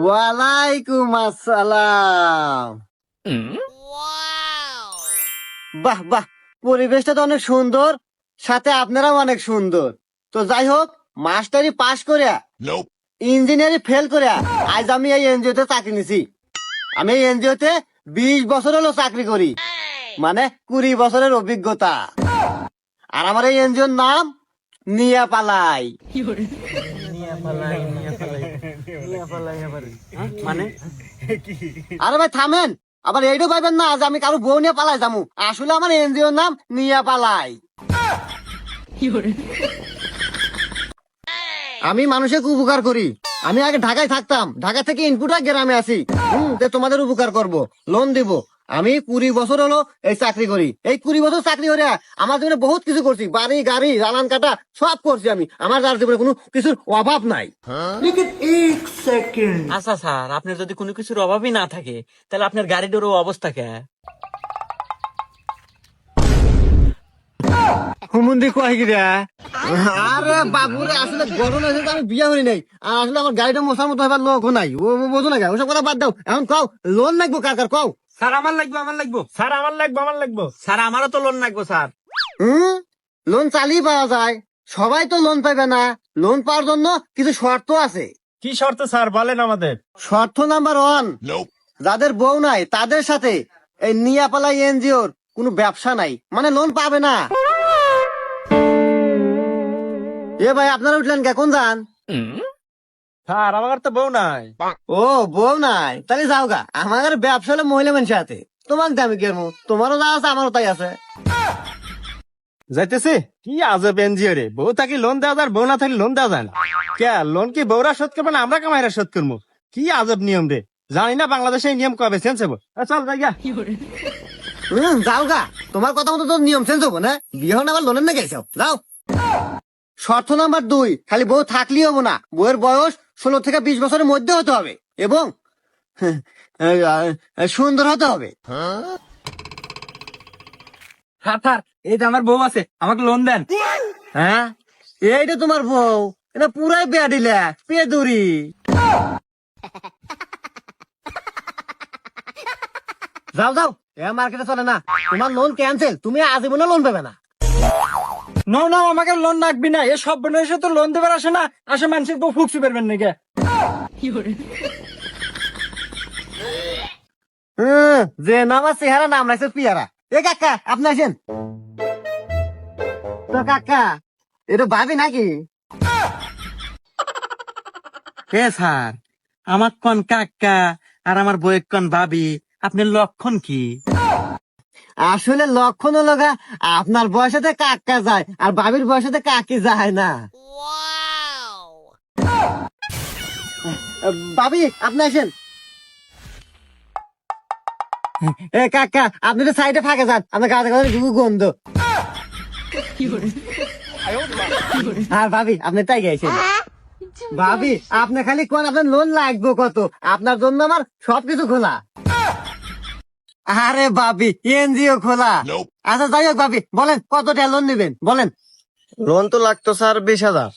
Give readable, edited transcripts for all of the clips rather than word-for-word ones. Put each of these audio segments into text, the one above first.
ওয়ালাইকুম আসসালাম। বাহ বাহ, পরিবেশটা তো অনেক সুন্দর, সাথে আপনারাও অনেক সুন্দর। তো যাই হোক, মাস্টারি পাশ করিয়া ইঞ্জিনিয়ারিং ফেল করিয়া আজ আমি এই এনজিও তে চাকরি নিছি। আমি এই এনজিও তে 20 বছর হলো চাকরি করি, মানে 20 বছরের অভিজ্ঞতা। আর আমার এই এনজিওর নাম নিয়া পালাই। মানে আরে ভাই থামেন, আবার এইটাও পাইবেন না যে আমি কারো বউ নিয়ে পালাই যাবো। আসলে আমার এনজিওর নাম নিয়া পালাই। আমি মানুষের উপকার করি। আমি আগে ঢাকায় থাকতাম, ঢাকা থেকে ইনপুট গ্রামে আসি। তোমাদের উপকার করব, লোন দিব। আমি 20 বছর হলো এই চাকরি করি। এই 20 বছর চাকরি করে আমার জীবনে বহুত কিছু করছি, বাড়ি গাড়ি রানান কাটা সব করছি আমি। আমার যার জীবনে কোনো কিছুর অভাব নাই। আচ্ছা স্যার, আপনার যদি কোনো কিছুর অভাবই না থাকে, তাহলে আপনার গাড়িটারও অবস্থা কে? হুমুন্দি কয় কি রে? আরে বাবুরে, আসলে গরম আছে তো আমি বিয়ে করি নাই। আর আসলে আমার গাড়িটা মশার মতো হবার লোক নাই। ও বোঝো না, ওসব কথা বাদ দাও। এখন কও লোন লাগবো কার কার, কও। স্যার আমার লাগবে, স্যার আমার লাগবে, স্যার আমারও তো লোন লাগবে স্যার। লোন চালিয়ে পাওয়া যায়, সবাই তো লোন পাবে না। লোন পাওয়ার জন্য কিছু শর্ত আছে। কি শর্ত স্যার বলেন আমাদের? শর্ত নাম্বার 1, যাদের বউ নাই তাদের সাথে এই নিয়াপালাই এনজিওর কোনো ব্যবসা নাই, মানে লোন পাবে না। এ ভাই, আপনারা উঠলেন কে, কোন যান? স্যার আমার তো বউ নাই। ও বউ নাই, তাহলে যাও গা। আমার ব্যবসা হলে মহিলা মানুষের হাতে। তোমাকে দামি কেমন, তোমারও যা আছে আমারও তাই আছে। যাইতেছি কি আজব এনজিও রে, বউ থাকি লোন দেওয়া যায়, বউ না থাকি লোন দেওয়া যায় না। কে লোন কি বউরা শোধ করবে না আমরা কামাইরা শোধ করবো? কি আজব নিয়ম রে, জানি না বাংলাদেশে এই নিয়ম কবে চেঞ্জ হবো। চল জায়গা যাও গা, তোমার কথা মতো তো নিয়ম চেঞ্জ হবো না। বিয়ে হন আবার লোনের না গেছো, যাও। শর্ত নাম্বার 2, খালি বউ থাকলেই হবো না, বউয়ের বয়স 16 থেকে 20 বছরের মধ্যে হতে হবে এবং সুন্দর হতে হবে। স্যার এই যে আমার বউ আছে, আমাকে লোন দেন। হ্যাঁ, এইটা তোমার বউ? এটা পুরাই বেয়াদিলা পেদুরি। যাও যাও, এ মার্কেটে চলে না। তোমার লোন ক্যান্সেল, তুমি আজীবনে লোন পাবে না। না আমাকে লোন লাগবে না, এ সব বয়সে তো লোন দেবার আসে না, আসে মানুষের বউ ফুকসু পারবেন নাকি? যে নাম আছে চেহারা, নাম রাখছে পিয়ারা। এ কাকা, আপনি আসেন তো। কাকা, এটা ভাবি নাকি? হে স্যার, আমার কোন কাকা আর আমার বউয়ের কোন ভাবি, আপনার লক্ষণ কি? আসলে লক্ষণ হলো গা, আপনার বয়সেতে কাকা যায় আর ভাবির বয়সেতে কাকি যায় না। ভাবি, আপনি আসেন। এ কাকা, আপনি তো সাইডে ফাঁকে যান, আপনার গাছে গাছে গন্ধ। আর ভাবি, আপনি তাই গেছেন। ভাবি, আপনি খালি কোন আপনার লোন লাগবে কত, আপনার জন্য আমার সবকিছু খোলা। আরে ভাবি, এনজিও খোলা। আচ্ছা যাই হোক ভাবি, বলেন কত টাকা লোন নেবেন, বলেন। লোন তো লাগতো স্যার 20,000।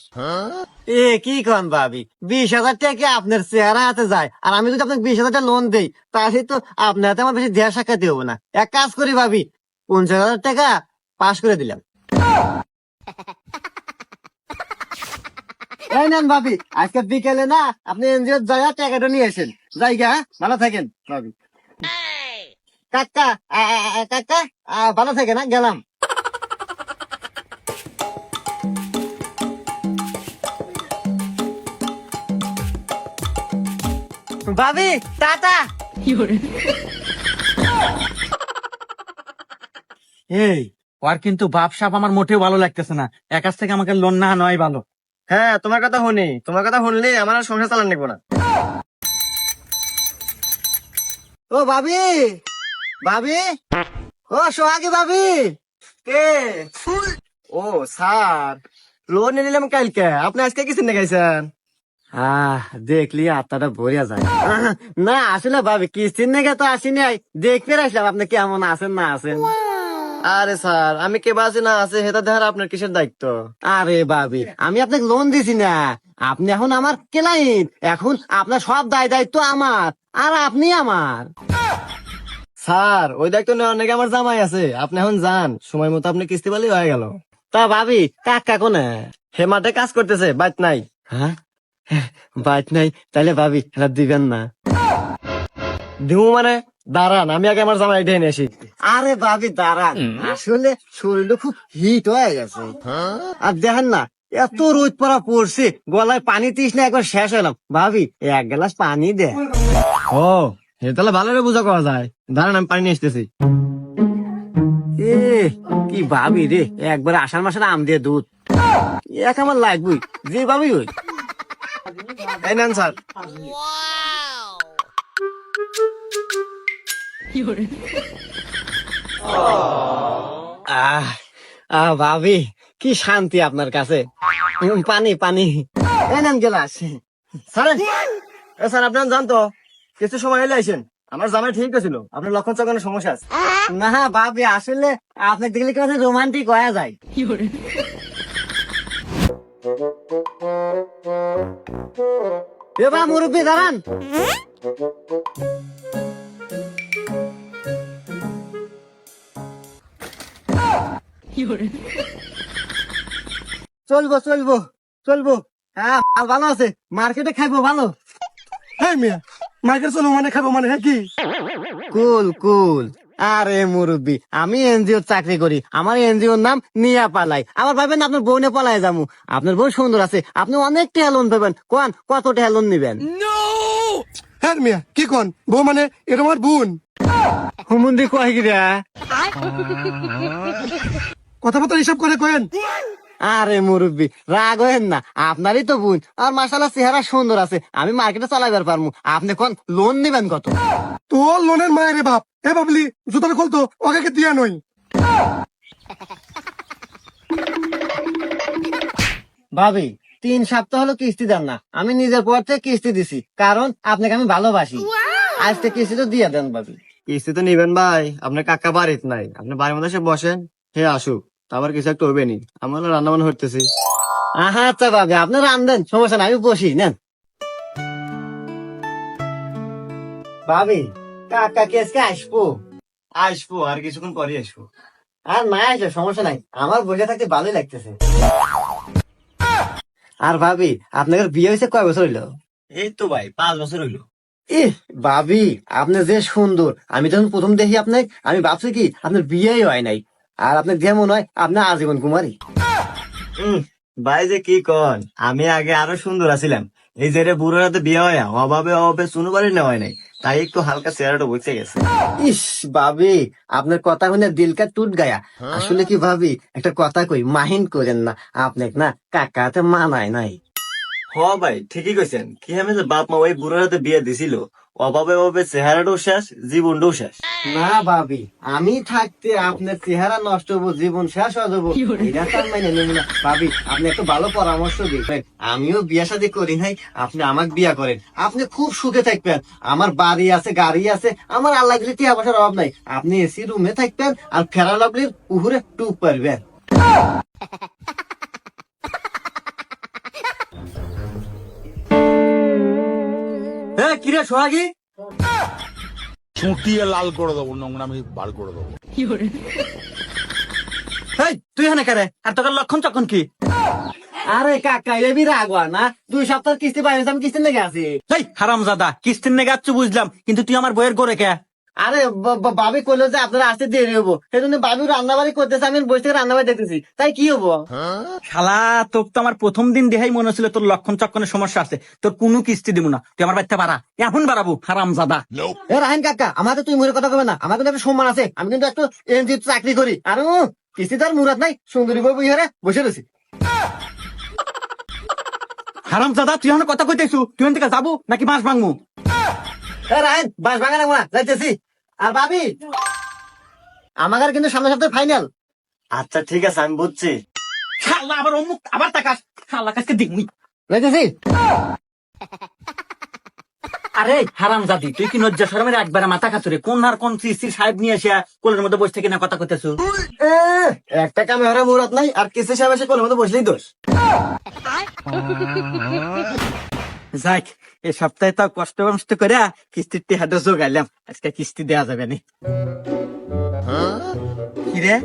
এ কি কন ভাবি, 20,000 টাকা কি আপনার চেহারা হাতে যায়? আর আমি যদি আপনাকে 20,000 টাকা লোন দেই, তাহলে তো আপনার হাতে আমার বেশি দেয়া সাক্ষাৎ হবো না। এক কাজ করি ভাবি, 50,000 টাকা পাস করে দিলাম। এই নেন ভাবি, আজকে বিকেলে না আপনি এনজিও জায়গা টাকাটা নিয়ে আসেন। জায়গা, ভালো থাকেন ভাবি। কাকা, কাকা, ভালো থাকেন, না গেলাম। ভাবি টাটা। এই ওর কিন্তু বাপ সাপ আমার মোটেও ভালো লাগতেছে না, এর কাছ থেকে আমাকে লোন না নয় ভালো। হ্যাঁ, তোমার কথা শুনি, তোমার কথা শুনলে আমার আর সংসার চালান লাগবো না। ও ভাবি, ভাবি, ও সোহাগী ভাবি। কে? ও স্যার, লোন নিলাম কালকে, আপনি আজকে কি চিন্তা গাইছেন? দেখলি আত্মাটা ভরিয়া যায়। না আসলে ভাবি, কিস্তির নেগে তো আসি নাই, দেখতে আসলাম আপনি কেমন আছেন না আছেন। আরে স্যার আমি কে বাসি না আছে হেতা দেখার আপনার কিসের দায়িত্ব? আরে ভাবি আমি আপনাকে লোন দিছি না, আপনি এখন আমার ক্লায়েন্ট, এখন আপনার সব দায় দায়িত্ব আমার, আর আপনি আমার। স্যার ওই দায়িত্ব নেওয়ার নাকি আমার জামাই আছে, আপনি এখন যান, সময় মতো আপনি কিস্তি পালি হয়ে গেল। তা ভাবি কাকা কোনে? হে মাঠে কাজ করতেছে, বাইত নাই। হ্যাঁ বাইত নাই, তাইলে ভাবি এটা দিবেন না? দিমু মানে? দাঁড়ান আমি আগে আমার জামাই ঢেনে আসি। আরে ভাবি দাঁড়ান, আসলে শরীরটা খুব হিট হয়ে গেছে। আর দেখেন না এত রোদ পড়া পড়ছে, গলায় পানি তৃষ্ণা একবার শেষ হলাম, ভাবি এক গ্লাস পানি দে। ও হে তাহলে ভালো করে বোঝা করা যায়, দাঁড়ান আমি পানি নিয়ে আসতেছি। এ কি ভাবি রে, একবার আষাঢ় মাসের আম দিয়ে দুধ এক আমার লাগবই, যে ভাবি ওই। এই নেন স্যার। আহ ভাবি কি শান্তি আপনার কাছে। পানি পানি এই নেন গেলাস। স্যার স্যার আপনার জানতো কিছু সময় এলে আইসেন, আমার জামাই ঠিক ছিল, আপনার লক্ষণ চক্ষণের সমস্যা আছে। না ভাবি আসলে আপনাকে দেখলে কি রোমান্টিক হয়ে যায়। এবার মুরব্বী দাঁড়ান। চলবো চলবো চলবো, হ্যাঁ মাল ভালো আছে, মার্কেটে খাইবো ভালো। হ্যাঁ মিয়া, মার্কেট চলো মানে খাবো মানে, হ্যাঁ কি? কুল কুল। আরে মুরব্বী আমি এনজিও চাকরি করি, আমার এনজিওর নাম নিয়া পালাই। আবার ভাবেন আপনার বউনে পালাই যাবো, আপনার বউ সুন্দর আছে, আপনি অনেক টাকা লোন পাবেন, কোন কত টাকা লোন নিবেন? হ্যাঁ মিয়া কি কন, বউ মানে এটা আমার বোন। হুমুন্দি কয় গিরা। কথাবার্তা হিসাব করে কেন? আরে মুরব্বী রাগ হয়েন না, আপনারই তো বোন, আর মাশাআল্লাহ চেহারা সুন্দর আছে, আমি মার্কেটে চালাইবার পারমু, আপনি কোন লোন নিবেন কত? তোর লোনের মায়ের বাপ, এ বাবলি জুতার খুলতো ওকে দিয়া নই। ভাবি 3 সপ্তাহ হলো কিস্তি দেন না, আমি নিজের পর থেকে কিস্তি দিছি, কারণ আপনাকে আমি ভালোবাসি। আজ থেকে কিস্তি তো দিয়ে দেন ভাবি। কিস্তি তো নিবেন ভাই, আপনার কাকা বাড়িতে নাই, আপনি বাড়ির মধ্যে এসে বসেন, হে আসুক, তারপর কিছু একটা হবে নি, আমার রান্না বান্না হইতেছি। আচ্ছা ভাবি আপনি রান্ধেন, সমস্যা নাই, আমি বসি নেন। ভাবি কাকা কি আজকে আসবো? আসবো আর কিছুক্ষণ পরে আসবো। আর না আসবে সমস্যা নাই, আমার বসে থাকতে ভালোই লাগতেছে। আর ভাবি আপনাদের বিয়ে হয়েছে কয় বছর হইলো? এই তো ভাই 5 বছর হইলো। ইহ ভাবি আপনি যে সুন্দর, আমি যখন প্রথম দেখি আপনাকে আমি ভাবছি কি আপনার বিয়েই হয় নাই, আর আপনার যেমন হয় আপনার আজীবন কুমারী। ভাই যে কি কন, আমি আগে আরো সুন্দর আছিলাম, এই যে বুড়োর হাতে বিয়ে হয় অভাবে অভাবে শুনু বাড়ি নেওয়া হয় নাই, তাই একটু হালকা চেহারাটা বসে গেছে। ইস ভাবি আপনার কথা শুনে দিলকা টুট গায়া। আসলে কি ভাবি একটা কথা কই, মাহিন করেন না, আপনাকে না কাকাতে মানায় নাই। হ ভাই ঠিকই কইছেন, কি আমি যে বাপ মা ওই বুড়োর হাতে বিয়ে দিছিল, অভাবে অভাবে চেহারাটাও শেষ জীবনটাও শেষ। না ভাবি আমি থাকতে আপনার চেহারা নষ্ট হবো, জীবন শেষ হয়ে যাবো, এটা তো আমি মেনে নেব না। ভাবি আপনি একটা ভালো পরামর্শ দিবেন, আমিও বিয়ে শাদী করি নাই, আপনি আমাকে বিয়া করেন, আপনি খুব সুখে থাকবেন, আমার বাড়ি আছে গাড়ি আছে, আমার আল্লাহ দিলে টিয়া পয়সার অভাব নাই, আপনি এসি রুমে থাকবেন আর ফেরা লাভলির উপরে টুপ পারবেন। হ্যাঁ কিরে সোহাগী, চুটিয়ে লাল করে দেবো, নোংরামি বার করে দেবো। তুই এখানে কারে, আর তোর লক্ষণ চক্ষণ কি? আরে কাকা এবি রাগবা না, 2 সপ্তাহ কিস্তি পাই আমি কিস্তি লেগে আছি। হারাম জাদা, কিস্তির নেগে আচ্ছু বুঝলাম, কিন্তু তুই আমার বইয়ের করে কে? আরে বাবি কইলো যে আপনারা আসতে দেরি হবো, সেই জন্য বাবি রান্না বাড়ি করতেছে, আমি বসে থেকে রান্না বাড়ি দেখতেছি, তাই কি হবো? শালা তোর তো আমার প্রথম দিন দেখাই মনে হচ্ছিল তোর লক্ষণ চক্ষণের সমস্যা আছে, তোর কোনো কিস্তি দিব না, তুই আমার বাড়িতে বাড়া, এখন বাড়াবো হারাম জাদা। এ রাহেন কাকা আমার তো তুই মুখের কথা কবে না, আমার কিন্তু একটা সম্মান আছে, আমি কিন্তু একটু এনজিও চাকরি করি, আর কিস্তি তার মুরাদ নাই, সুন্দরী বই বই হারে বসে রয়েছি। হারাম জাদা তুই এখন কথা কইতেছু, তুই এখান থেকে যাবো নাকি মাছ ভাঙবো? এ রাহেন বাস ভাঙা রাখবো না, যাইতেছি। আর ভাবি আমার কিন্তু সামনের সপ্তাহে ফাইনাল। আচ্ছা ঠিক আছে আমি বুঝছি। শালা আবার অমুক আবার তাকাস, শালা কাছকে দিমুই যাইতেছি। আরে হারাম জাদি, তুই কি লজ্জা শরমের একবারে মাথা খাতুরে কোন আর কোন স্ত্রী সাহেব নিয়ে এসে কোলের মধ্যে বসে থেকে না কথা কইতেছো? একটা কামে হারা মুরাদ নাই, আর কিসে সাহেব এসে কোলের মধ্যে বসলেই দোষ। যাক, এই সপ্তাহে তো কষ্ট মষ্ট করে কিস্তির টেহাটা জোগাইলাম, আজকে কিস্তি দেওয়া যাবে না। কিরে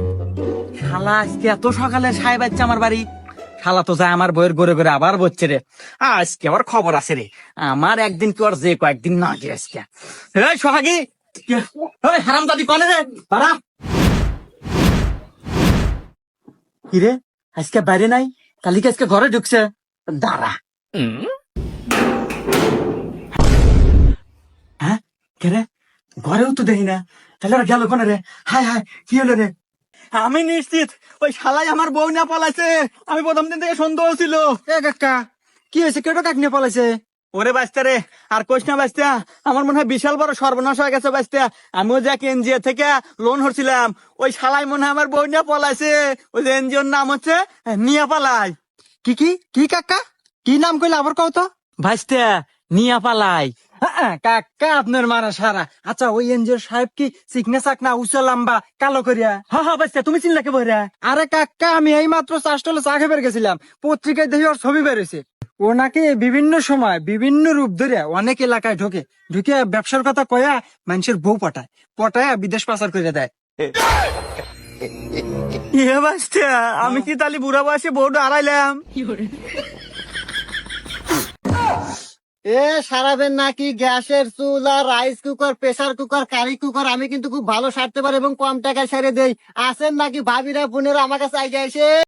শালা, আজকে এত সকালে সাহেব আসছে আমার বাড়ি? শালা তো যায় আমার বইয়ের গড়ে গড়ে আবার বলছে রে। আজকে আবার খবর আছে রে, আমার একদিন কি ওর যে কয়েকদিন না গিয়ে আজকে। এই সোহাগী, হারাম দাদি কনে রে পারা? কিরে আজকে বাইরে নাই, কালিকে আজকে ঘরে ঢুকছে। দাঁড়া, হ্যাঁ কে রে? ঘরেও তো দেখি না, তাহলে ওরা গেল কোনে রে? হায় হায়, কি হলো রে? আমি নিশ্চিত ওই শালাই আমার বউ না পলাইছে। আমি প্রথম দিন থেকে সন্দেহ ছিল। এ কাকা, কি হয়েছে? কেটো কাক নিয়ে পালাইছে? ওরে বাস্তা রে, আর কোশ না বাস্তা, আমার মনে হয় বিশাল বড় সর্বনাশ হয়ে গেছে বাস্তা। আমিও যে এনজিও থেকে লোন হচ্ছিলাম, ওই শালাই মনে হয় আমার বউ নিয়ে পলাইছে। ওই যে এনজিওর নাম হচ্ছে নিয়া পালাই। কি কি কি কাকা, কি নাম কইলে আবার কও তো? ভাইস্তা, নিয়া পালাই। কাকা আপনার মারা সারা। আচ্ছা, ওই এনজিওর সাহেব কি চিকনা চাকনা উঁচা লম্বা কালো করিয়া? হ্যাঁ হ্যাঁ বাস্তা, তুমি চিনলা কে বইরা? আরে কাকা, আমি এই মাত্র চাষটলে চা খেয়ে গেছিলাম, পত্রিকায় দেখি ওর ছবি বেরোছে। ও নাকি বিভিন্ন সময় বিভিন্ন রূপ ধরে অনেক এলাকায় ঢোকে, ঢুকে ব্যবসার কথা কয়া মানুষের বউ পটায়, পটায় বিদেশ পাচার করে দেয়। ইয়ে বাস্তা, আমি কি তালি বুড়া বয়সে বউটা হারাইলাম? এ সারাবেন নাকি গ্যাসের চুলা, rice cooker, pressure cooker, curry cooker আমি কিন্তু খুব ভালো সারতে পারি এবং কম টাকায় সেরে দেই। আসেন নাকি ভাবিরা বোনেরা আমার কাছে আগে এসে